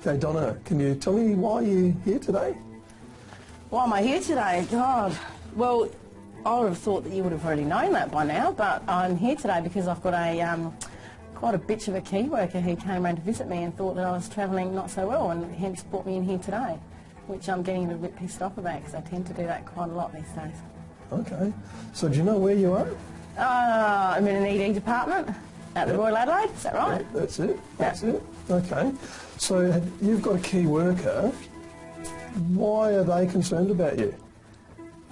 Okay, Donna, can you tell me why you're here today? Why am I here today? God, well, I would have thought that you would have already known that by now, but I'm here today because I've got a quite a bitch of a key worker who came around to visit me and thought that I was travelling not so well and hence brought me in here today, which I'm getting a little bit pissed off about because I tend to do that quite a lot these days. Okay, so do you know where you are? I'm in an ED department at the Royal Adelaide, is that right? Yep, that's it. Okay, so you've got a key worker. Why are they concerned about you?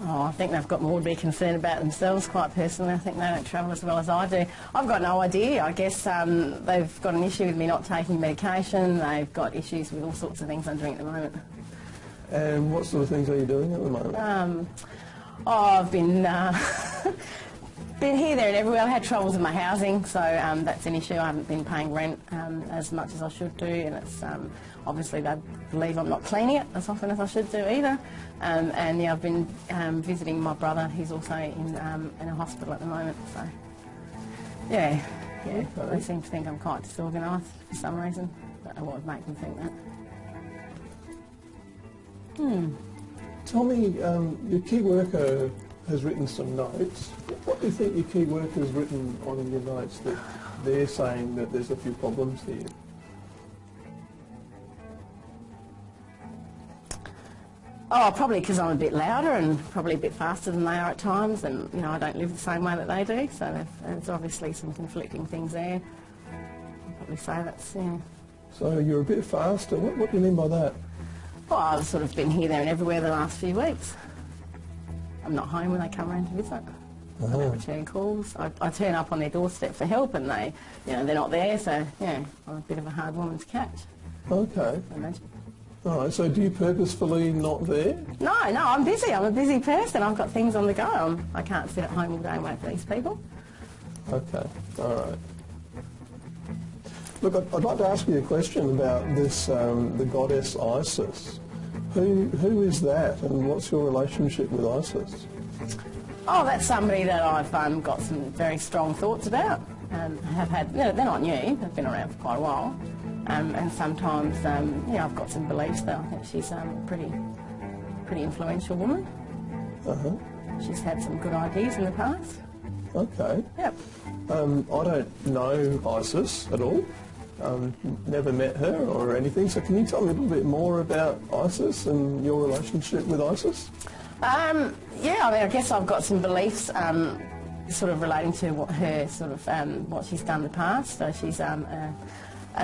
Oh, I think they've got more to be concerned about themselves, quite personally. I think they don't travel as well as I do. I've got no idea. I guess they've got an issue with me not taking medication. They've got issues with all sorts of things I'm doing at the moment. And what sort of things are you doing at the moment? I've been been here, there and everywhere. I've had troubles with my housing, so that's an issue. I haven't been paying rent as much as I should do, and it's obviously they believe I'm not cleaning it as often as I should do either. And yeah, I've been visiting my brother. He's also in a hospital at the moment. So yeah, Okay. they seem to think I'm quite disorganised for some reason. Don't know what would make them think that. Tell me, your key worker has written some notes. What do you think your key worker has written on your notes that they're saying that there's a few problems here? Oh, probably because I'm a bit louder and probably a bit faster than they are at times, and you know I don't live the same way that they do, so there's obviously some conflicting things there. I'd probably say that's, yeah. So you're a bit faster. What do you mean by that? Well, I've sort of been here, there and everywhere the last few weeks. I'm not home when they come around to visit. I don't return calls. I turn up on their doorstep for help and they, you know, they're not there, so, yeah, I'm a bit of a hard woman to catch. Okay. I imagine. All right, so do you purposefully not there? No, I'm busy. I'm a busy person. I've got things on the go. I can't sit at home all day and wait for these people. Okay, all right. Look, I'd like to ask you a question about this, the goddess Isis. Who is that and what's your relationship with Isis? Oh, that's somebody that I've got some very strong thoughts about. Have had, they're not new, they've been around for quite a while. And sometimes, yeah, I've got some beliefs that I think she's a pretty influential woman. She's had some good ideas in the past. Okay. Yep. I don't know Isis at all. Never met her or anything, so can you tell me a little bit more about Isis and your relationship with Isis? Yeah, I mean, I guess I've got some beliefs sort of relating to what her sort of what she's done in the past. So she's an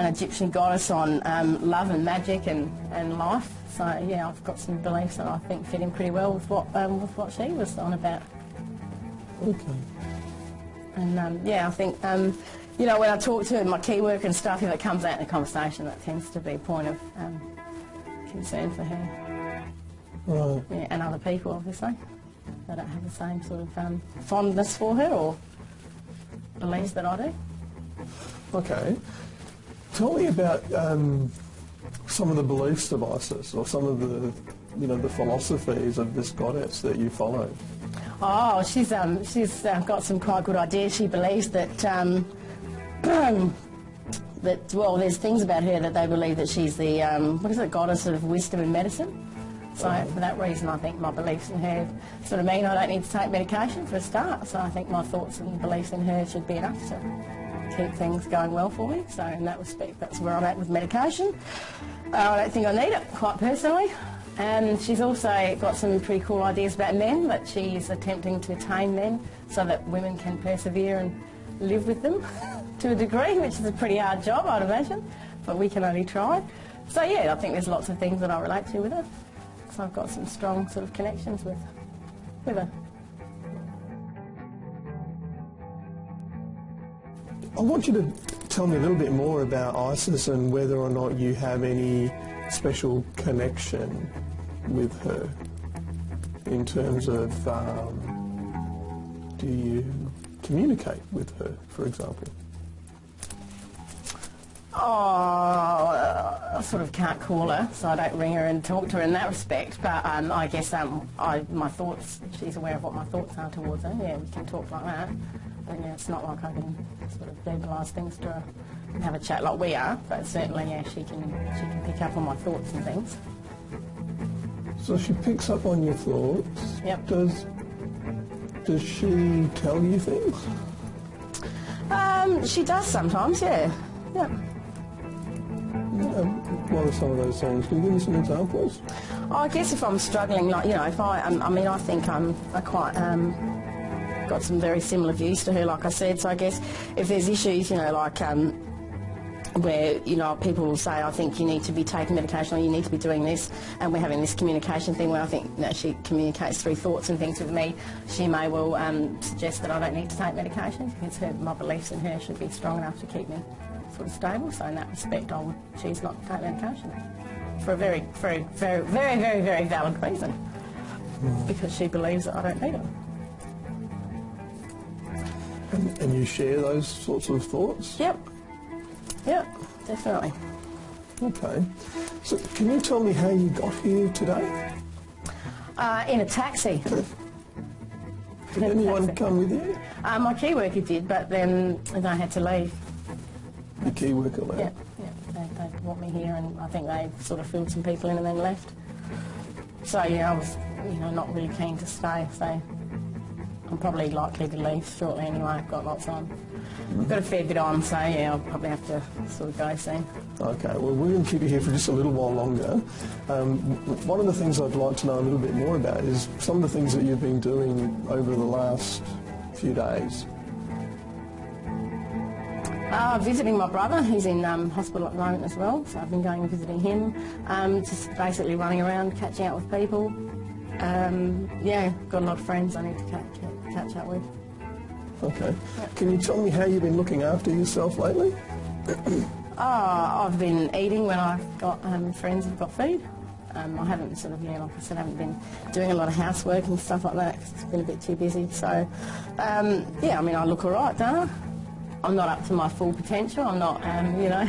Egyptian goddess on love and magic and life. So yeah, I've got some beliefs that I think fit in pretty well with what she was on about. Okay. And yeah, I think you know, when I talk to my key worker and stuff, if it comes out in a conversation, that tends to be a point of concern for her. Right. Yeah, and other people, obviously. They don't have the same sort of fondness for her or beliefs that I do. Okay. Tell me about some of the beliefs of Isis or some of the, you know, the philosophies of this goddess that you follow. Oh, she's got some quite good ideas. She believes that that, well, there's things about her that they believe that she's the goddess of wisdom and medicine. So for that reason, I think my beliefs in her sort of mean I don't need to take medication for a start. So I think my thoughts and beliefs in her should be enough to keep things going well for me. So in that respect, that's where I'm at with medication. I don't think I need it, quite personally. And she's also got some pretty cool ideas about men, that she's attempting to tame men so that women can persevere and live with them to a degree, which is a pretty hard job, I'd imagine, but we can only try. So yeah, I think there's lots of things that I relate to with her. So I've got some strong sort of connections with her. I want you to tell me a little bit more about Isis and whether or not you have any special connection with her in terms of do you communicate with her, for example? Oh, I sort of can't call her, so I don't ring her and talk to her in that respect. But I guess my thoughts, she's aware of what my thoughts are towards her. Yeah, we can talk like that. But yeah, it's not like I can sort of verbalise things to her have a chat like we are, but certainly, yeah, she can pick up on my thoughts and things. So she picks up on your thoughts. Yep. Does she tell you things? She does sometimes, yeah. Yep. What are some of those things? Can you give me some examples? I guess if I'm struggling, like, you know, if I think I quite got some very similar views to her, like I said. So I guess if there's issues, you know, like where, you know, people will say, I think you need to be taking medication or you need to be doing this, and we're having this communication thing where I think that she communicates through thoughts and things with me, she may well suggest that I don't need to take medication because my beliefs in her should be strong enough to keep me sort of stable. So in that respect, I would choose not to take medication for a very, very, very, very, very, very valid reason, because she believes that I don't need it. And you share those sorts of thoughts? Yep. Yep, definitely. Okay. So can you tell me how you got here today? In a taxi. Did anyone come with you? My key worker did, but then I had to leave. The key worker left? Yeah, they brought me here, and I think they sort of filled some people in and then left. So, yeah, I was, you know, not really keen to stay, so I'm probably likely to leave shortly anyway. I've got lots on. I've got a fair bit on, so yeah, I'll probably have to sort of go soon. Okay, well, we're going to keep you here for just a little while longer. One of the things I'd like to know a little bit more about is some of the things that you've been doing over the last few days. Visiting my brother, who's in hospital at the moment as well, so I've been going and visiting him, just basically running around, catching up with people. Yeah, got a lot of friends I need to catch up with. Okay. Yep. Can you tell me how you've been looking after yourself lately? I've been eating when I've got friends who've got food. I haven't sort of, yeah, like I said, I haven't been doing a lot of housework and stuff like that because it's been a bit too busy. So, yeah, I mean, I look all right, don't I? I'm not up to my full potential. I'm not, you know,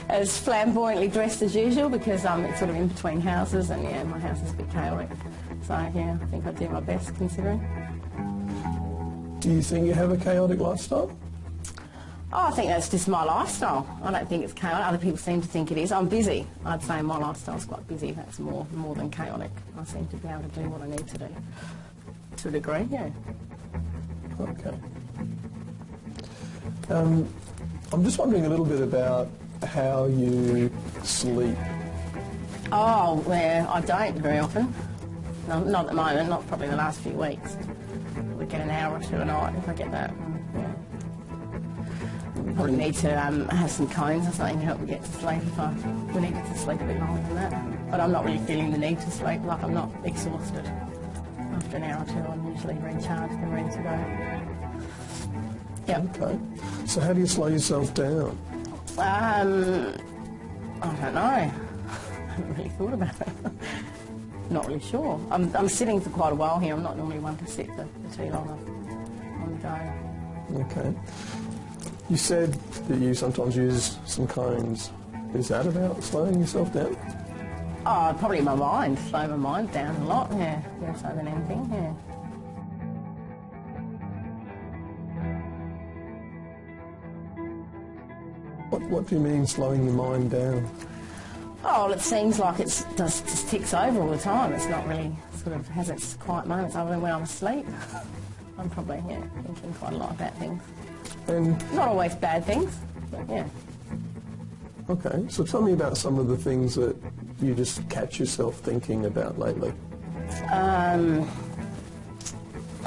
as flamboyantly dressed as usual because it's sort of in between houses and, yeah, my house is a bit chaotic. So, yeah, I think I do my best considering. Do you think you have a chaotic lifestyle? Oh, I think that's just my lifestyle. I don't think it's chaotic. Other people seem to think it is. I'm busy. I'd say my lifestyle's quite busy. That's more than chaotic. I seem to be able to do what I need to do. To a degree, yeah. Okay. I'm just wondering a little bit about how you sleep. Oh, well, I don't very often. No, not at the moment, not probably the last few weeks. We get an hour or two a night if I get that. Yeah. Probably need to have some cones or something to help me get to sleep if we needed to sleep a bit longer than that. But I'm not really feeling the need to sleep, like I'm not exhausted. After an hour or two I'm usually recharged and ready to go. Yep. Okay. So how do you slow yourself down? I don't know. I haven't really thought about it. Not really sure. I'm sitting for quite a while here. I'm not normally one to sit for too long on the go. Okay. You said that you sometimes use some cones. Is that about slowing yourself down? Oh, probably my mind. Slow my mind down a lot, yeah. More so than anything, yeah. What do you mean slowing your mind down? Oh, well, it seems like it just ticks over all the time. It's not really sort of has its quiet moments other than when I'm asleep. I'm probably, yeah, thinking quite a lot about things. And not always bad things, but yeah. Okay, so tell me about some of the things that you just catch yourself thinking about lately.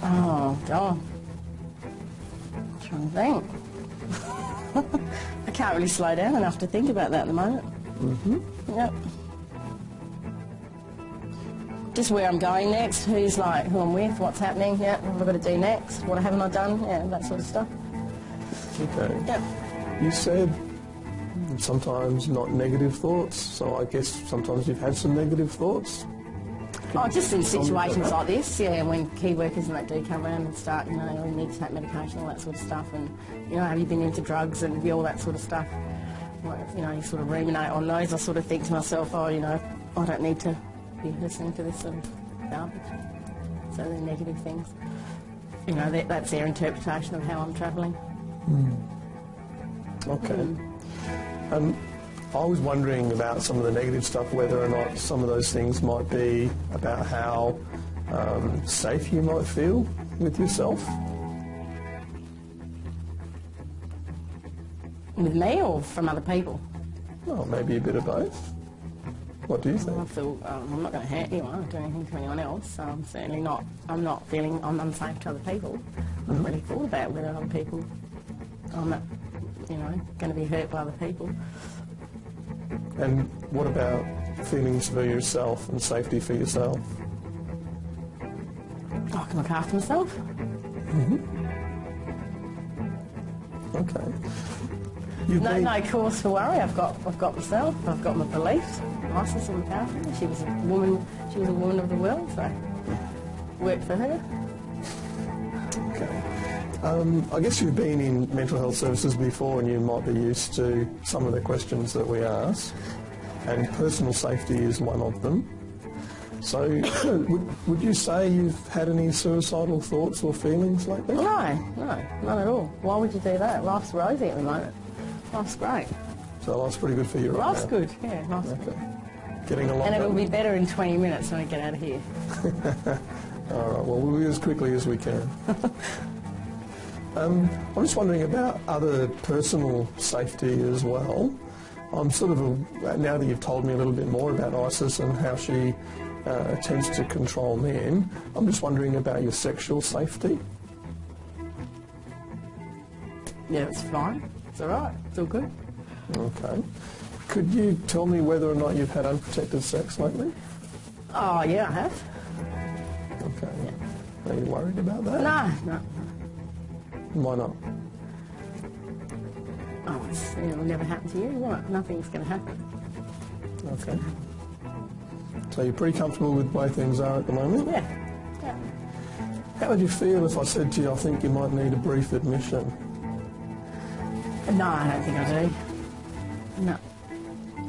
Oh, God. I'm trying to think. I can't really slow down enough to think about that at the moment. Mm-hmm. Yep. Just where I'm going next, who I'm with, what's happening, yeah, what have I got to do next, what haven't I done, yeah, that sort of stuff. Okay. Yep. You said sometimes not negative thoughts, so I guess sometimes you've had some negative thoughts? Oh, just in situations like this, yeah, when key workers and that do come around and start, you know, we need to take medication, all that sort of stuff, and, you know, have you been into drugs and all that sort of stuff. You know, you sort of ruminate on those. I sort of think to myself, oh, you know, I don't need to be listening to this sort of garbage. So they're negative things. You know, that's their interpretation of how I'm travelling. Okay. I was wondering about some of the negative stuff, whether or not some of those things might be about how safe you might feel with yourself. With me or from other people? Well, maybe a bit of both. What do you think? I feel I'm not going to hurt anyone or do anything to anyone else, so I'm certainly not, I'm not feeling I'm unsafe to other people. I haven't really thought about whether other people, I'm not, you know, going to be hurt by other people. And what about feelings for yourself and safety for yourself? I can look after myself. Okay. No cause for worry. I've got myself. I've got my beliefs. Isis on the powerful. She was a woman. She was a woman of the world. So worked for her. Okay. I guess you've been in mental health services before, and you might be used to some of the questions that we ask. And personal safety is one of them. So, would you say you've had any suicidal thoughts or feelings lately? No, not at all. Why would you do that? Life's rosy at the moment. Life's great. So life's pretty good for you right now? Life's good, yeah, life's good. Getting along. And it'll be better in 20 minutes when I get out of here. All right, well, we'll be as quickly as we can. I'm just wondering about other personal safety as well. I'm sort of, now that you've told me a little bit more about Isis and how she attempts to control men, I'm just wondering about your sexual safety. Yeah, it's fine. It's all right. It's all good. Okay. Could you tell me whether or not you've had unprotected sex lately? Oh, yeah, I have. Okay. Yeah. Are you worried about that? No. Why not? Oh, it'll never happen to you. What? Nothing's going to happen. Okay. So you're pretty comfortable with the way things are at the moment? Yeah. How would you feel if I said to you, I think you might need a brief admission? No, I don't think I do. No.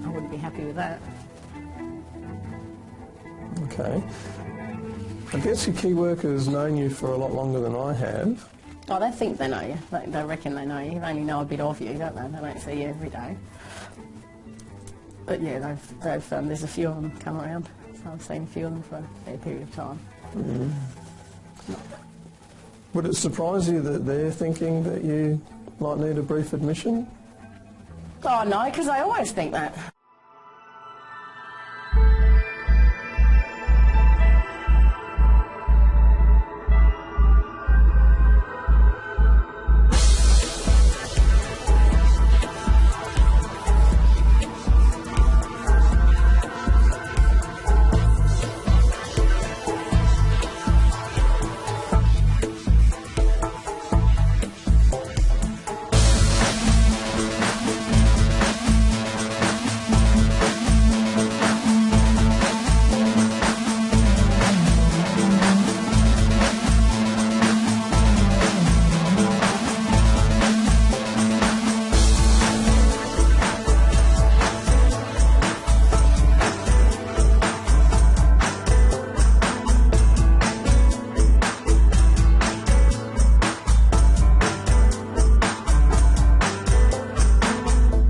I wouldn't be happy with that. Okay. I guess your key worker's known you for a lot longer than I have. Oh, they think they know you. They reckon they know you. They only know a bit of you, don't they? They don't see you every day. But yeah, there's a few of them come around. So I've seen a few of them for a fair period of time. Would it surprise you that they're thinking that you might need a brief admission? Oh, no, because I always think that.